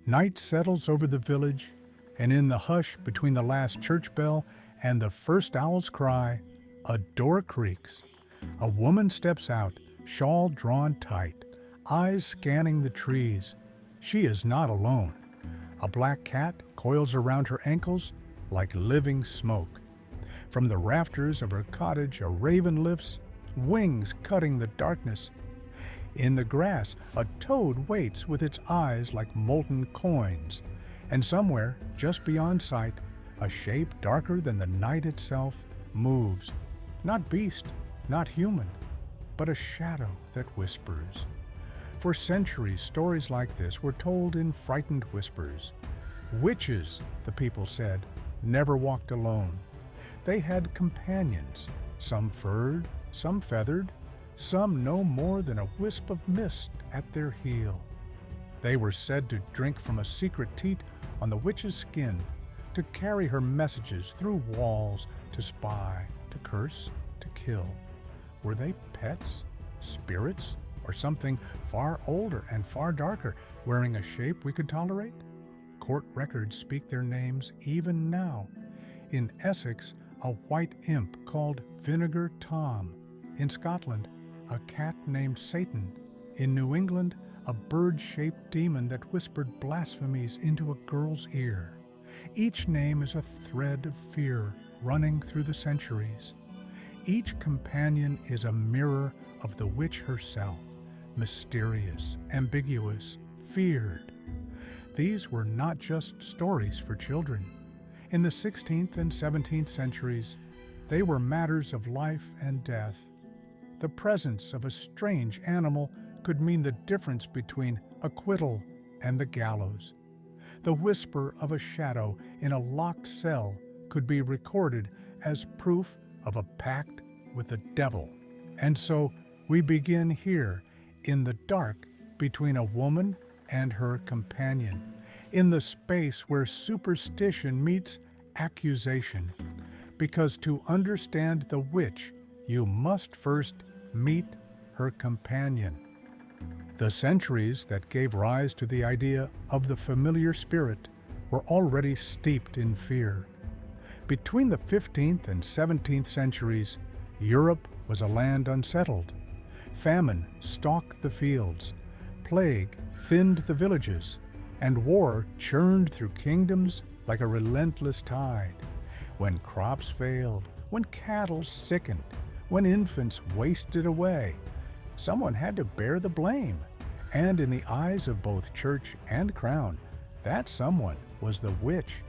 Night settles over the village, and in the hush between the last church bell and the first owl's cry, a door creaks. A woman steps out, shawl drawn tight, eyes scanning the trees. She is not alone. A black cat coils around her ankles like living smoke. From the rafters of her cottage, a raven lifts, wings cutting the darkness. In the grass, a toad waits with its eyes like molten coins. And somewhere, just beyond sight, a shape darker than the night itself moves. Not beast, not human, but a shadow that whispers. For centuries, stories like this were told in frightened whispers. Witches, the people said, never walked alone. They had companions, some furred, some feathered, some no more than a wisp of mist at their heel. They were said to drink from a secret teat on the witch's skin, to carry her messages through walls, to spy, to curse, to kill. Were they pets, spirits, or something far older and far darker, wearing a shape we could tolerate? Court records speak their names even now. In Essex, a white imp called Vinegar Tom. In Scotland, a cat named Satan. In New England, a bird-shaped demon that whispered blasphemies into a girl's ear. Each name is a thread of fear running through the centuries. Each companion is a mirror of the witch herself, mysterious, ambiguous, feared. These were not just stories for children. In the 16th and 17th centuries, they were matters of life and death. The presence of a strange animal could mean the difference between acquittal and the gallows. The whisper of a shadow in a locked cell could be recorded as proof of a pact with the devil. And so we begin here, in the dark between a woman and her companion, in the space where superstition meets accusation. Because to understand the witch, you must first meet her companion. The centuries that gave rise to the idea of the familiar spirit were already steeped in fear. Between the 15th and 17th centuries, Europe was a land unsettled. Famine stalked the fields, plague thinned the villages, and war churned through kingdoms like a relentless tide. When crops failed, when cattle sickened, when infants wasted away, someone had to bear the blame. And in the eyes of both church and crown, that someone was the witch.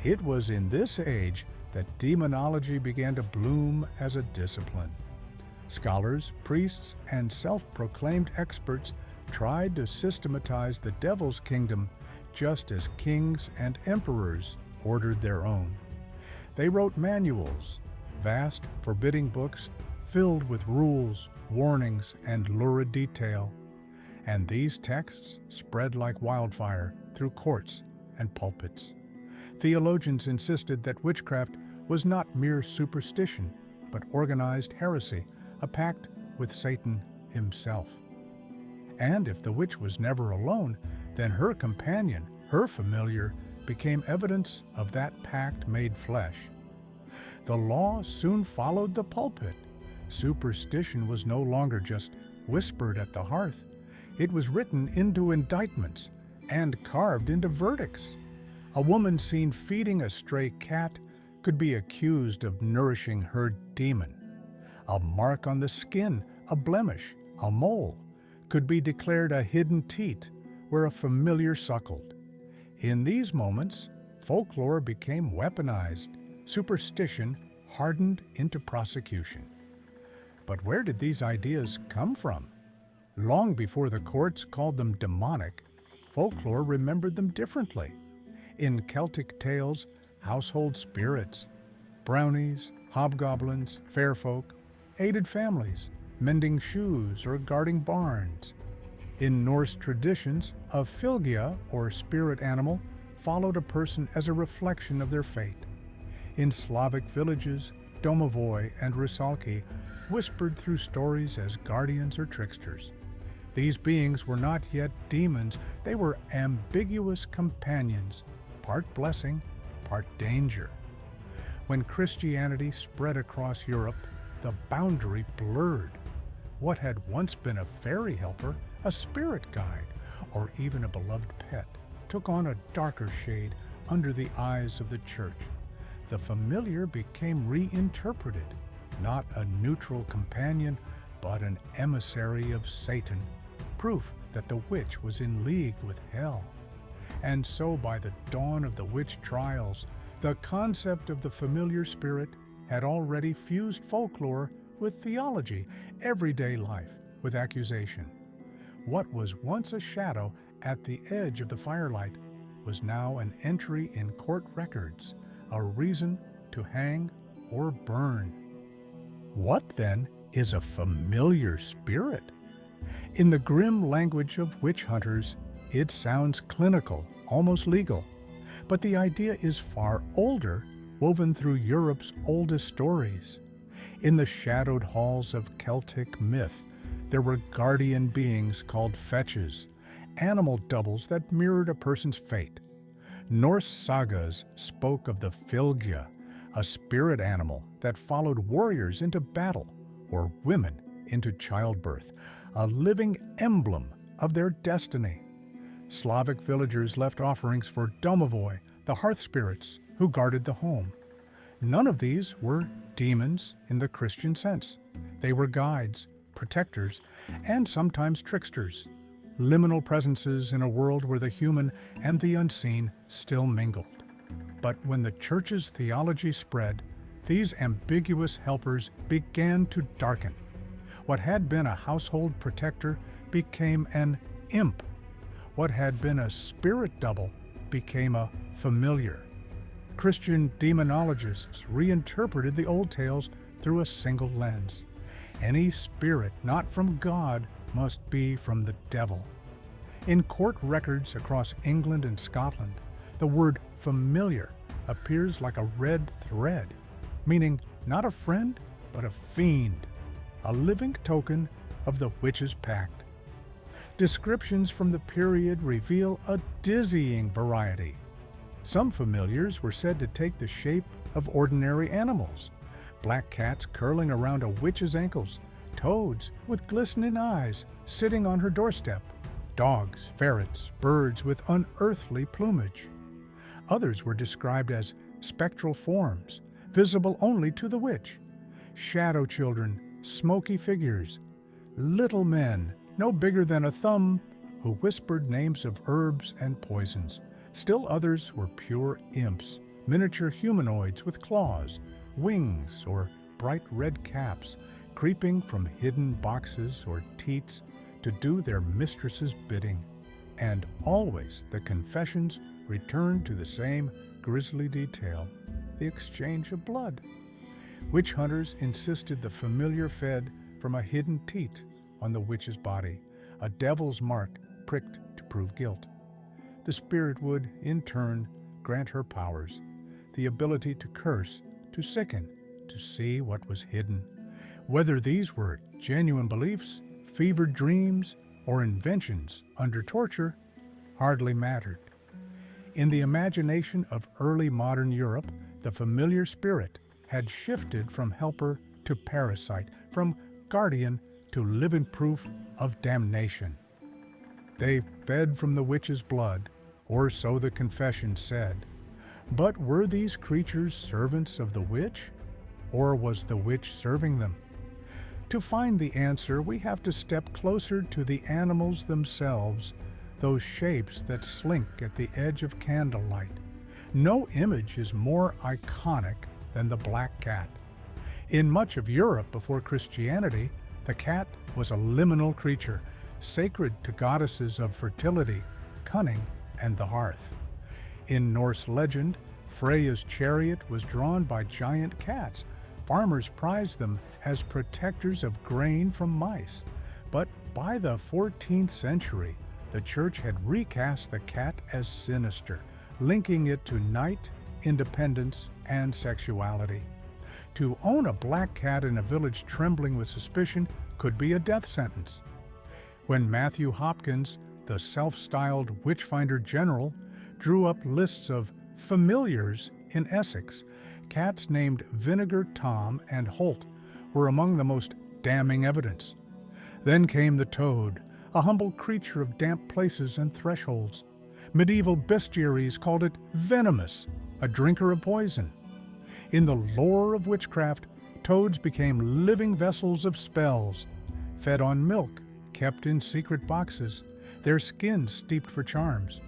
It was in this age that demonology began to bloom as a discipline. Scholars, priests, and self-proclaimed experts tried to systematize the devil's kingdom just as kings and emperors ordered their own. They wrote manuals, vast, forbidding books filled with rules, warnings, and lurid detail. And these texts spread like wildfire through courts and pulpits. Theologians insisted that witchcraft was not mere superstition, but organized heresy, a pact with Satan himself. And if the witch was never alone, then her companion, her familiar, became evidence of that pact made flesh. The law soon followed the pulpit. Superstition was no longer just whispered at the hearth. It was written into indictments and carved into verdicts. A woman seen feeding a stray cat could be accused of nourishing her demon. A mark on the skin, a blemish, a mole, could be declared a hidden teat where a familiar suckled. In these moments, folklore became weaponized, superstition hardened into prosecution. But where did these ideas come from? Long before the courts called them demonic, folklore remembered them differently. In Celtic tales, household spirits, brownies, hobgoblins, fair folk, aided families, mending shoes or guarding barns. In Norse traditions, a fylgja, or spirit animal, followed a person as a reflection of their fate. In Slavic villages, domovoi and rusalki whispered through stories as guardians or tricksters. These beings were not yet demons, they were ambiguous companions, part blessing, part danger. When Christianity spread across Europe, the boundary blurred. What had once been a fairy helper, a spirit guide, or even a beloved pet, took on a darker shade under the eyes of the church. The familiar became reinterpreted, not a neutral companion, but an emissary of Satan, proof that the witch was in league with hell. And so by the dawn of the witch trials, the concept of the familiar spirit had already fused folklore with theology, everyday life with accusation. What was once a shadow at the edge of the firelight was now an entry in court records, a reason to hang or burn. What, then, is a familiar spirit? In the grim language of witch hunters, it sounds clinical, almost legal. But the idea is far older, woven through Europe's oldest stories. In the shadowed halls of Celtic myth, there were guardian beings called fetches, animal doubles that mirrored a person's fate. Norse sagas spoke of the fylgja, a spirit animal that followed warriors into battle or women into childbirth, a living emblem of their destiny. Slavic villagers left offerings for domovoi, the hearth spirits who guarded the home. None of these were demons in the Christian sense. They were guides, protectors, and sometimes tricksters, liminal presences in a world where the human and the unseen still mingled. But when the church's theology spread, these ambiguous helpers began to darken. What had been a household protector became an imp. What had been a spirit double became a familiar. Christian demonologists reinterpreted the old tales through a single lens. Any spirit not from God must be from the devil. In court records across England and Scotland, the word familiar appears like a red thread, meaning not a friend, but a fiend, a living token of the witch's pact. Descriptions from the period reveal a dizzying variety. Some familiars were said to take the shape of ordinary animals, black cats curling around a witch's ankles, toads with glistening eyes sitting on her doorstep, dogs, ferrets, birds with unearthly plumage. Others were described as spectral forms, visible only to the witch, shadow children, smoky figures, little men no bigger than a thumb who whispered names of herbs and poisons. Still others were pure imps, miniature humanoids with claws, wings, or bright red caps, creeping from hidden boxes or teats to do their mistress's bidding. And always the confessions returned to the same grisly detail, the exchange of blood. Witch hunters insisted the familiar fed from a hidden teat on the witch's body, a devil's mark pricked to prove guilt. The spirit would, in turn, grant her powers, the ability to curse, to sicken, to see what was hidden. Whether these were genuine beliefs, fevered dreams, or inventions under torture hardly mattered. In the imagination of early modern Europe, the familiar spirit had shifted from helper to parasite, from guardian to living proof of damnation. They fed from the witch's blood, or so the confession said. But were these creatures servants of the witch, or was the witch serving them? To find the answer, we have to step closer to the animals themselves, those shapes that slink at the edge of candlelight. No image is more iconic than the black cat. In much of Europe before Christianity, the cat was a liminal creature, sacred to goddesses of fertility, cunning, and the hearth. In Norse legend, Freya's chariot was drawn by giant cats. Farmers prized them as protectors of grain from mice. But by the 14th century, the church had recast the cat as sinister, linking it to night, independence, and sexuality. To own a black cat in a village trembling with suspicion could be a death sentence. When Matthew Hopkins, the self-styled witchfinder general, drew up lists of familiars in Essex, cats named Vinegar Tom and Holt were among the most damning evidence. Then came the toad, a humble creature of damp places and thresholds. Medieval bestiaries called it venomous, a drinker of poison. In the lore of witchcraft, toads became living vessels of spells, fed on milk, kept in secret boxes, their skins steeped for charms.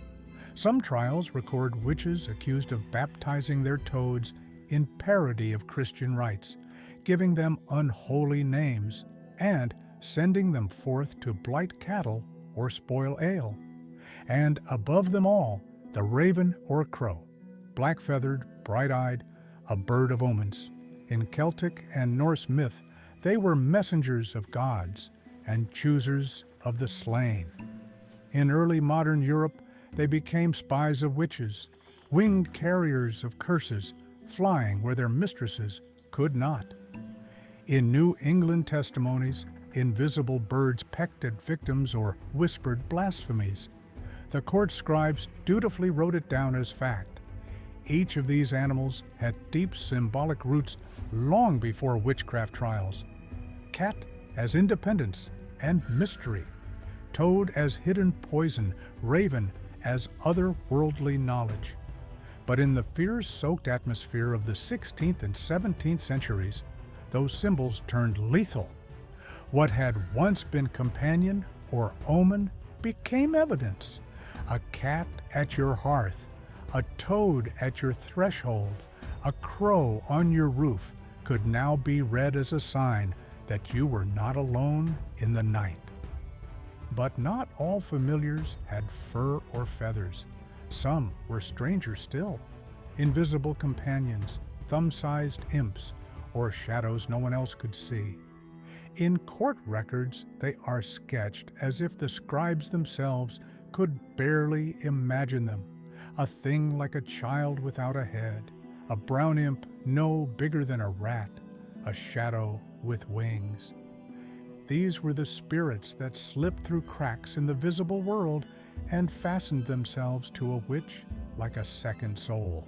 Some trials record witches accused of baptizing their toads in parody of Christian rites, giving them unholy names, and sending them forth to blight cattle or spoil ale. And above them all, the raven or crow, black-feathered, bright-eyed, a bird of omens. In Celtic and Norse myth, they were messengers of gods and choosers of the slain. In early modern Europe, they became spies of witches, winged carriers of curses, flying where their mistresses could not. In New England testimonies, invisible birds pecked at victims or whispered blasphemies. The court scribes dutifully wrote it down as fact. Each of these animals had deep symbolic roots long before witchcraft trials. Cat as independence and mystery, toad as hidden poison, raven as otherworldly knowledge. But in the fear-soaked atmosphere of the 16th and 17th centuries, those symbols turned lethal. What had once been companion or omen became evidence. A cat at your hearth, a toad at your threshold, a crow on your roof could now be read as a sign that you were not alone in the night. But not all familiars had fur or feathers. Some were strangers still, invisible companions, thumb-sized imps, or shadows no one else could see. In court records, they are sketched as if the scribes themselves could barely imagine them. A thing like a child without a head, a brown imp no bigger than a rat, a shadow with wings. These were the spirits that slipped through cracks in the visible world and fastened themselves to a witch like a second soul.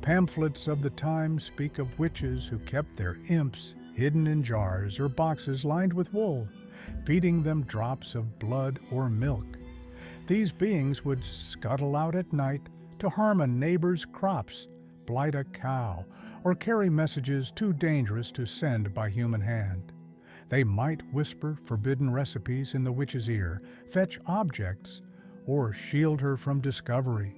Pamphlets of the time speak of witches who kept their imps hidden in jars or boxes lined with wool, feeding them drops of blood or milk. These beings would scuttle out at night to harm a neighbor's crops, blight a cow, or carry messages too dangerous to send by human hand. They might whisper forbidden recipes in the witch's ear, fetch objects, or shield her from discovery.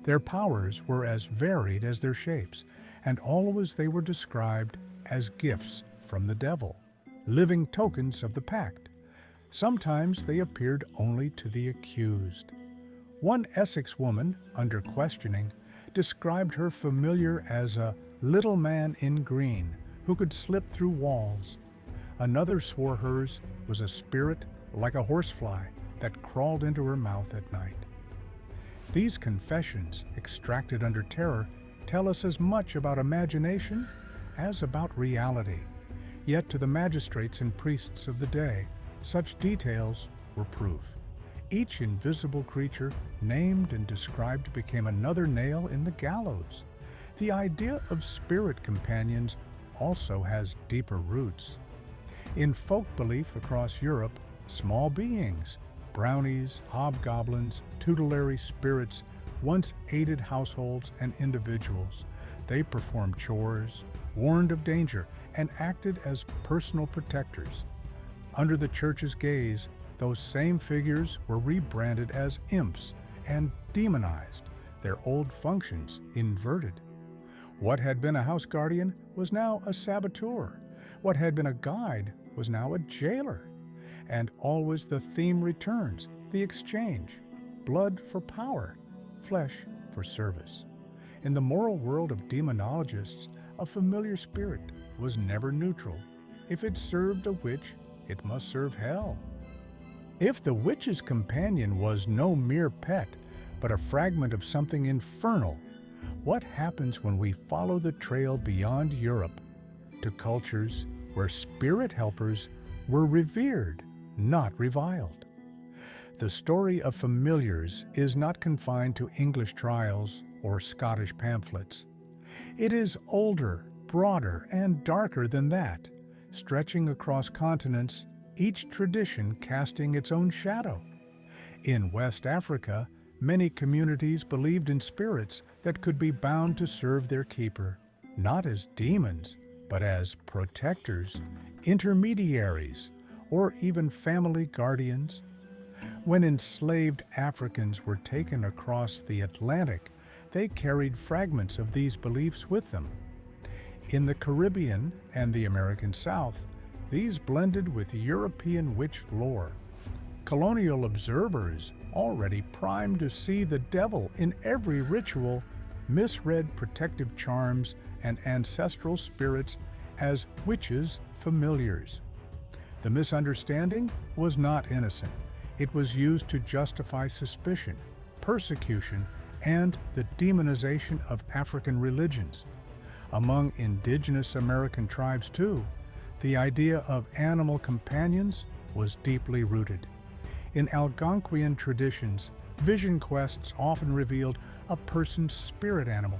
Their powers were as varied as their shapes, and always they were described as gifts from the devil, living tokens of the pact. Sometimes they appeared only to the accused. One Essex woman, under questioning, described her familiar as a little man in green who could slip through walls. Another swore hers was a spirit like a horsefly that crawled into her mouth at night. These confessions, extracted under terror, tell us as much about imagination as about reality. Yet to the magistrates and priests of the day, such details were proof. Each invisible creature named and described became another nail in the gallows. The idea of spirit companions also has deeper roots. In folk belief across Europe, small beings, brownies, hobgoblins, tutelary spirits, once aided households and individuals. They performed chores, warned of danger, and acted as personal protectors. Under the church's gaze, those same figures were rebranded as imps and demonized, their old functions inverted. What had been a house guardian was now a saboteur. What had been a guide was now a jailer. And always the theme returns, the exchange, blood for power, flesh for service. In the moral world of demonologists, a familiar spirit was never neutral. If it served a witch, it must serve hell. If the witch's companion was no mere pet, but a fragment of something infernal, what happens when we follow the trail beyond Europe to cultures where spirit helpers were revered not reviled. The story of familiars is not confined to English trials or Scottish pamphlets. It is older, broader, and darker than that, stretching across continents, each tradition casting its own shadow. In West Africa, many communities believed in spirits that could be bound to serve their keeper, not as demons, but as protectors, intermediaries, or even family guardians. When enslaved Africans were taken across the Atlantic, they carried fragments of these beliefs with them. In the Caribbean and the American South, these blended with European witch lore. Colonial observers, already primed to see the devil in every ritual, misread protective charms and ancestral spirits as witches' familiars. The misunderstanding was not innocent. It was used to justify suspicion, persecution, and the demonization of African religions. Among indigenous American tribes, too, the idea of animal companions was deeply rooted. In Algonquian traditions, vision quests often revealed a person's spirit animal,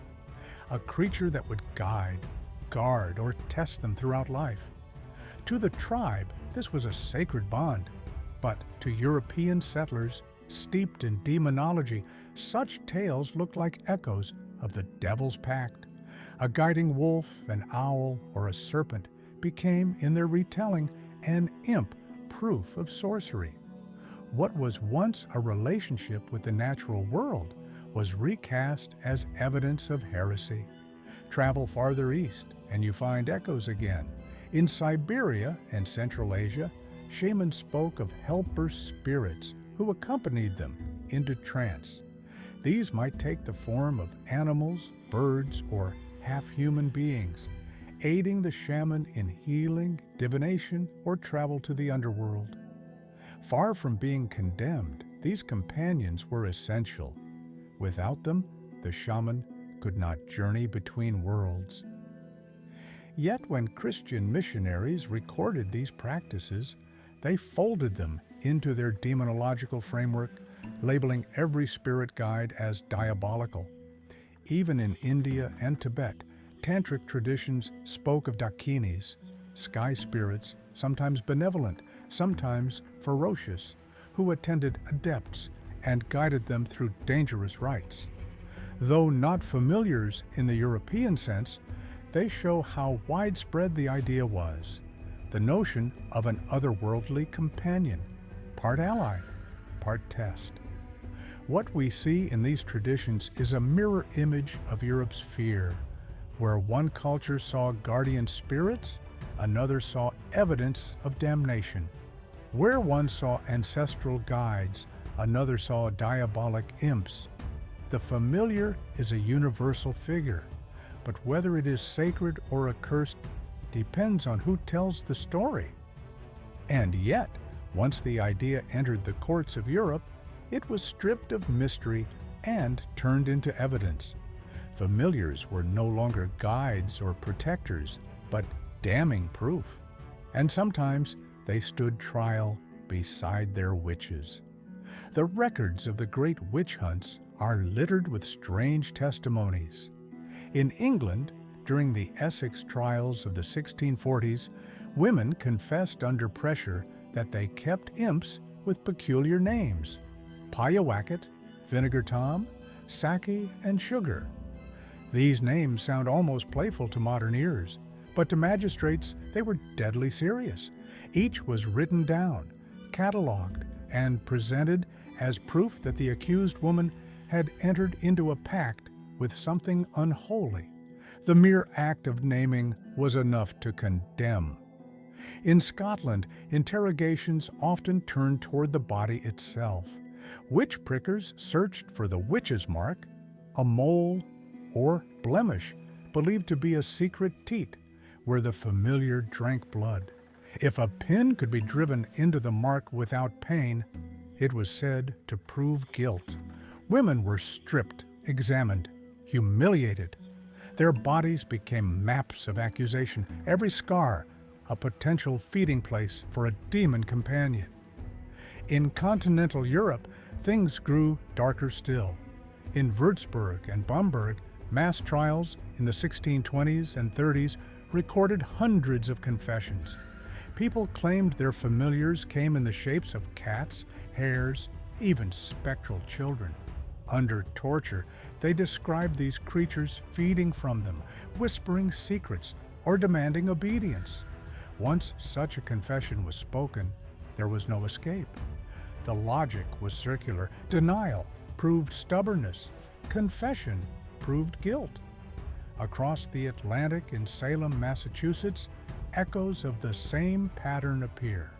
a creature that would guide, guard, or test them throughout life. To the tribe, this was a sacred bond, but to European settlers steeped in demonology, such tales looked like echoes of the devil's pact. A guiding wolf, an owl, or a serpent became, in their retelling, an imp, proof of sorcery. What was once a relationship with the natural world was recast as evidence of heresy. Travel farther east, and you find echoes again. In Siberia and Central Asia, shamans spoke of helper spirits who accompanied them into trance. These might take the form of animals, birds, or half-human beings, aiding the shaman in healing, divination, or travel to the underworld. Far from being condemned, these companions were essential. Without them, the shaman could not journey between worlds. Yet when Christian missionaries recorded these practices, they folded them into their demonological framework, labeling every spirit guide as diabolical. Even in India and Tibet, tantric traditions spoke of dakinis, sky spirits, sometimes benevolent, sometimes ferocious, who attended adepts and guided them through dangerous rites. Though not familiars in the European sense, they show how widespread the idea was, the notion of an otherworldly companion, part ally, part test. What we see in these traditions is a mirror image of Europe's fear, where one culture saw guardian spirits, another saw evidence of damnation. Where one saw ancestral guides, another saw diabolic imps. The familiar is a universal figure, but whether it is sacred or accursed depends on who tells the story. And yet, once the idea entered the courts of Europe, it was stripped of mystery and turned into evidence. Familiars were no longer guides or protectors, but damning proof. And sometimes they stood trial beside their witches. The records of the great witch hunts are littered with strange testimonies. In England, during the Essex trials of the 1640s, women confessed under pressure that they kept imps with peculiar names: Pyewacket, Vinegar Tom, Saki, and Sugar. These names sound almost playful to modern ears, but to magistrates they were deadly serious. Each was written down, catalogued, and presented as proof that the accused woman had entered into a pact with something unholy. The mere act of naming was enough to condemn. In Scotland, interrogations often turned toward the body itself. Witch prickers searched for the witch's mark, a mole or blemish believed to be a secret teat where the familiar drank blood. If a pin could be driven into the mark without pain, it was said to prove guilt. Women were stripped, examined, humiliated. Their bodies became maps of accusation, every scar a potential feeding place for a demon companion. In continental Europe, things grew darker still. In Würzburg and Bamberg, mass trials in the 1620s and 30s recorded hundreds of confessions. People claimed their familiars came in the shapes of cats, hares, even spectral children. Under torture, they described these creatures feeding from them, whispering secrets, or demanding obedience. Once such a confession was spoken, there was no escape. The logic was circular. Denial proved stubbornness. Confession proved guilt. Across the Atlantic in Salem, Massachusetts, echoes of the same pattern appear.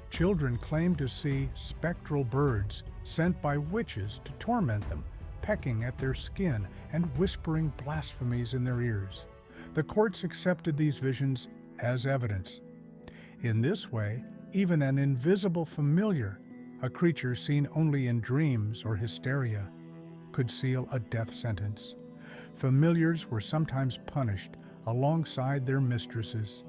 Children claim to see spectral birds sent by witches to torment them, pecking at their skin and whispering blasphemies in their ears. The courts accepted these visions as evidence. In this way, even an invisible familiar, a creature seen only in dreams or hysteria, could seal a death sentence. Familiars were sometimes punished alongside their mistresses.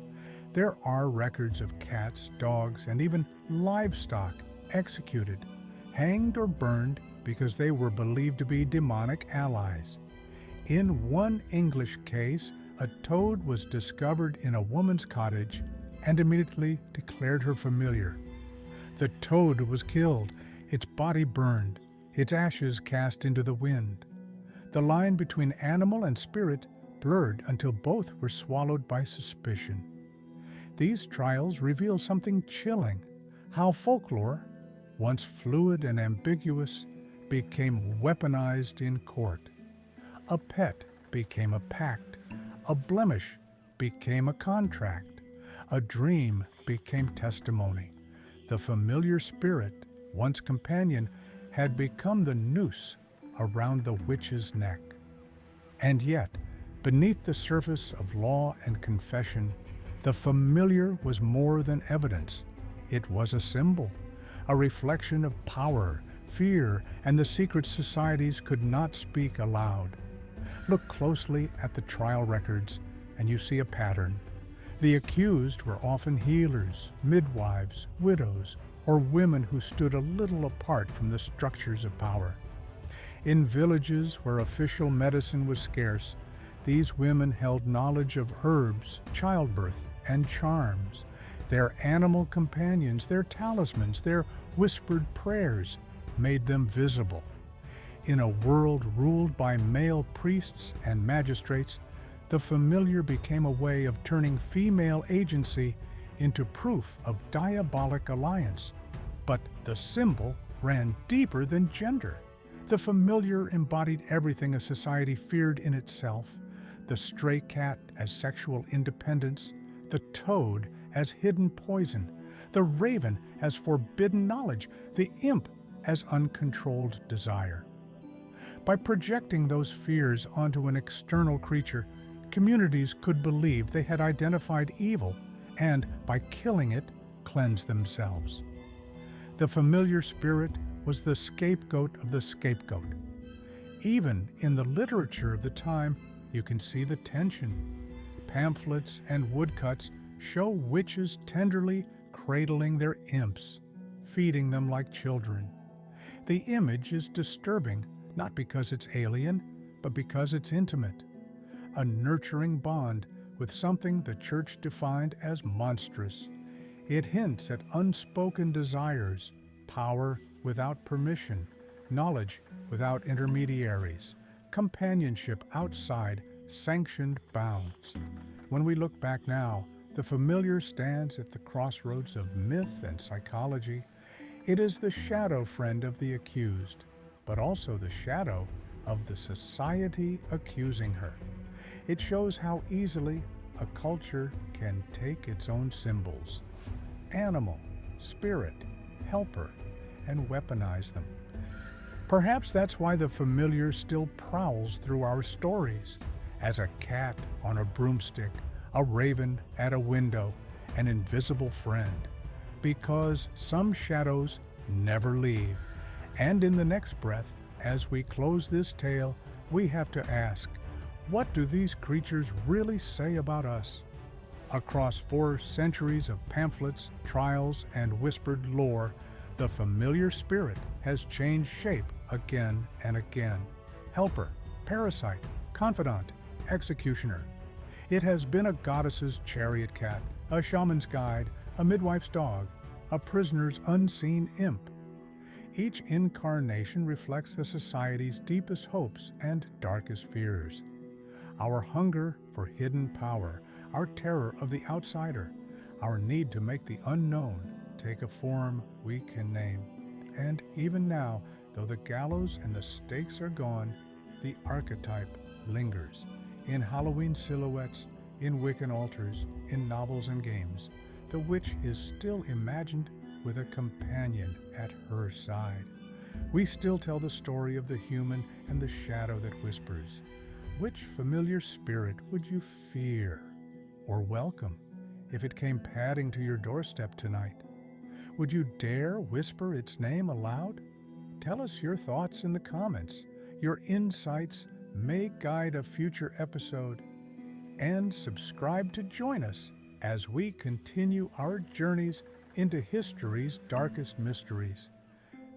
There are records of cats, dogs, and even livestock executed, hanged or burned because they were believed to be demonic allies. In one English case, a toad was discovered in a woman's cottage and immediately declared her familiar. The toad was killed, its body burned, its ashes cast into the wind. The line between animal and spirit blurred until both were swallowed by suspicion. These trials reveal something chilling: how folklore, once fluid and ambiguous, became weaponized in court. A pet became a pact, a blemish became a contract, a dream became testimony. The familiar spirit, once companion, had become the noose around the witch's neck. And yet, beneath the surface of law and confession, the familiar was more than evidence. It was a symbol, a reflection of power, fear, and the secret societies could not speak aloud. Look closely at the trial records, and you see a pattern. The accused were often healers, midwives, widows, or women who stood a little apart from the structures of power. In villages where official medicine was scarce, these women held knowledge of herbs, childbirth, and charms. Their animal companions, their talismans, their whispered prayers made them visible. In a world ruled by male priests and magistrates, the familiar became a way of turning female agency into proof of diabolic alliance. But the symbol ran deeper than gender. The familiar embodied everything a society feared in itself: the stray cat as sexual independence, the toad as hidden poison, the raven as forbidden knowledge, the imp as uncontrolled desire. By projecting those fears onto an external creature, communities could believe they had identified evil and, by killing it, cleanse themselves. The familiar spirit was the scapegoat of the scapegoat. Even in the literature of the time, you can see the tension. Pamphlets and woodcuts show witches tenderly cradling their imps, feeding them like children. The image is disturbing, not because it's alien, but because it's intimate. A nurturing bond with something the church defined as monstrous. It hints at unspoken desires, power without permission, knowledge without intermediaries, companionship outside sanctioned bounds. When we look back now, the familiar stands at the crossroads of myth and psychology. It is the shadow friend of the accused, but also the shadow of the society accusing her. It shows how easily a culture can take its own symbols, animal, spirit, helper, and weaponize them. Perhaps that's why the familiar still prowls through our stories, as a cat on a broomstick, a raven at a window, an invisible friend, because some shadows never leave. And in the next breath, as we close this tale, we have to ask, what do these creatures really say about us? Across 4 centuries of pamphlets, trials, and whispered lore, The familiar spirit has changed shape again and again. Helper, parasite, confidant, executioner. It has been a goddess's chariot cat, a shaman's guide, a midwife's dog, a prisoner's unseen imp. Each incarnation reflects a society's deepest hopes and darkest fears. Our hunger for hidden power, our terror of the outsider, our need to make the unknown take a form we can name. And even now, though the gallows and the stakes are gone, the archetype lingers in Halloween silhouettes, in Wiccan altars, in novels and games. The witch is still imagined with a companion at her side. We still tell the story of the human and the shadow that whispers. Which familiar spirit would you fear or welcome if it came padding to your doorstep tonight? Would you dare whisper its name aloud? Tell us your thoughts in the comments. Your insights may guide a future episode. And subscribe to join us as we continue our journeys into history's darkest mysteries.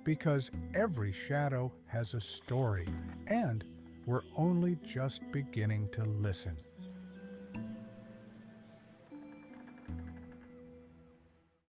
Because every shadow has a story, and we're only just beginning to listen.